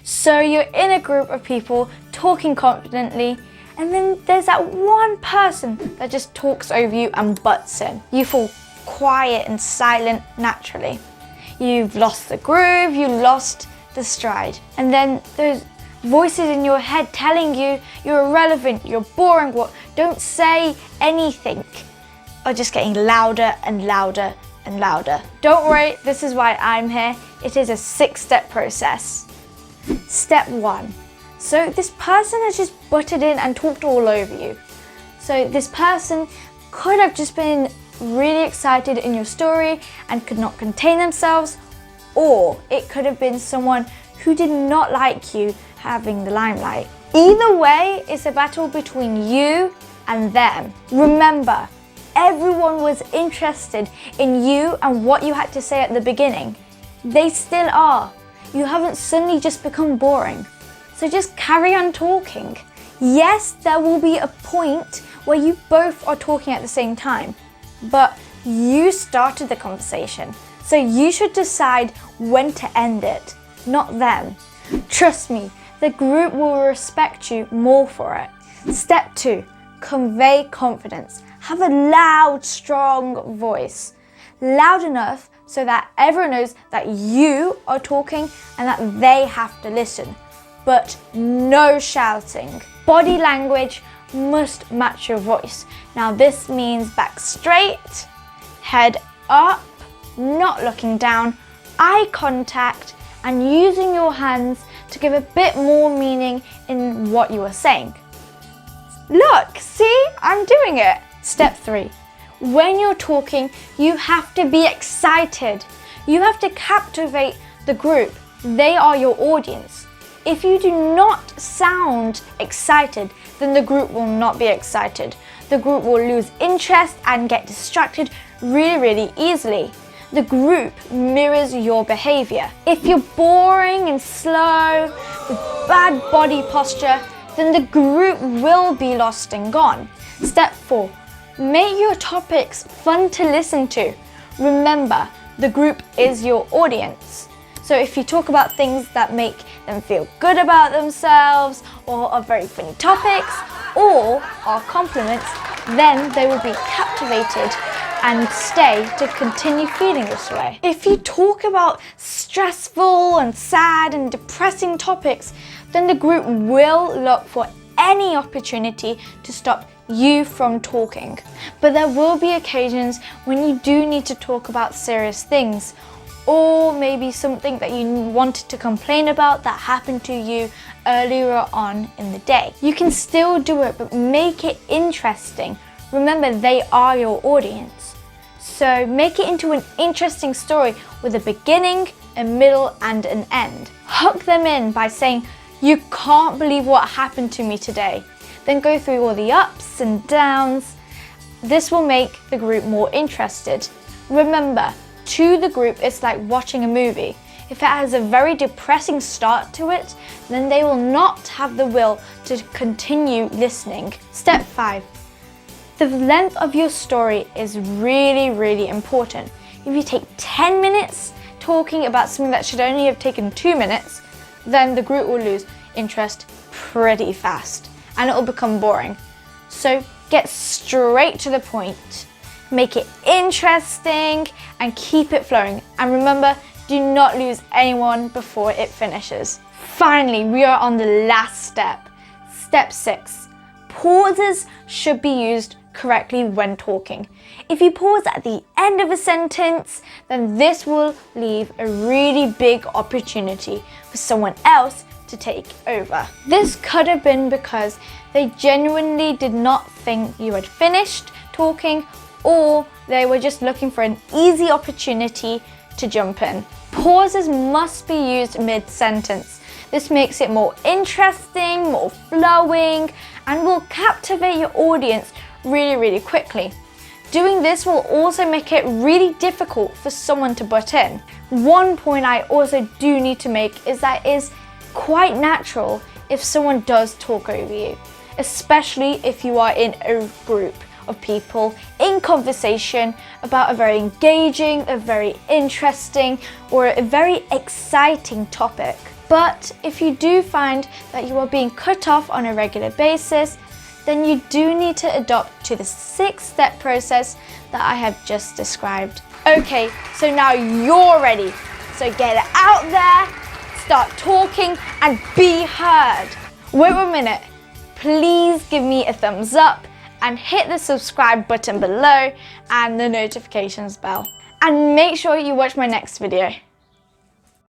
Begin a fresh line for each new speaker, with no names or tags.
So you're in a group of people talking confidently, and then there's that one person that just talks over you and butts in. You fall quiet and silent naturally. You've lost the groove, you lost the stride. And then those voices in your head telling you you're irrelevant, you're boring, don't say anything, are just getting louder and louder and louder. Don't worry, this is why I'm here. It is a 6-step process. Step 1. So this person has just butted in and talked all over you. So this person could have just been really excited in your story and could not contain themselves, or it could have been someone who did not like you having the limelight. Either way, it's a battle between you and them. Remember, everyone was interested in you and what you had to say at the beginning. They still are. You haven't suddenly just become boring. So just carry on talking. Yes, there will be a point where you both are talking at the same time, but you started the conversation. So you should decide when to end it, not them. Trust me, the group will respect you more for it. Step 2, convey confidence. Have a loud, strong voice. Loud enough so that everyone knows that you are talking and that they have to listen. But no shouting. Body language must match your voice. Now this means back straight, head up, not looking down, eye contact, and using your hands to give a bit more meaning in what you are saying. Look, see, I'm doing it. Step 3. When you're talking, you have to be excited. You have to captivate the group. They are your audience. If you do not sound excited, then the group will not be excited. The group will lose interest and get distracted really easily. The group mirrors your behavior. If you're boring and slow, with bad body posture, then the group will be lost and gone. Step 4. Make your topics fun to listen to. Remember, the group is your audience. So if you talk about things that make them feel good about themselves, or are very funny topics, or are compliments, then they will be captivated and stay to continue feeling this way. If you talk about stressful and sad and depressing topics, then the group will look for any opportunity to stop you from talking. But there will be occasions when you do need to talk about serious things, or maybe something that you wanted to complain about that happened to you earlier on in the day. You can still do it, but make it interesting. Remember, they are your audience. So make it into an interesting story with a beginning, a middle, and an end. Hook them in by saying, "You can't believe what happened to me today." Then go through all the ups and downs. This will make the group more interested. Remember, to the group, it's like watching a movie. If it has a very depressing start to it, then they will not have the will to continue listening. Step 5. The length of your story is really important. If you take 10 minutes talking about something that should only have taken 2 minutes, then the group will lose interest pretty fast and it will become boring. So get straight to the point. Make it interesting and keep it flowing. And remember, do not lose anyone before it finishes. Finally, we are on the last step. Step 6. Pauses should be used correctly when talking. If you pause at the end of a sentence, then this will leave a really big opportunity for someone else to take over. This could have been because they genuinely did not think you had finished talking, or they were just looking for an easy opportunity to jump in. Pauses must be used mid-sentence. This makes it more interesting, more flowing, and will captivate your audience really quickly. Doing this will also make it really difficult for someone to butt in. One point I also do need to make is that it is quite natural if someone does talk over you, especially if you are in a group of people in conversation about a very engaging, a very interesting, or a very exciting topic. But if you do find that you are being cut off on a regular basis, then you do need to adopt to the 6-step process that I have just described. Okay, so now you're ready. So get it out there, start talking and be heard. Wait 1 minute. Please give me a thumbs up and hit the subscribe button below and the notifications bell. And make sure you watch my next video.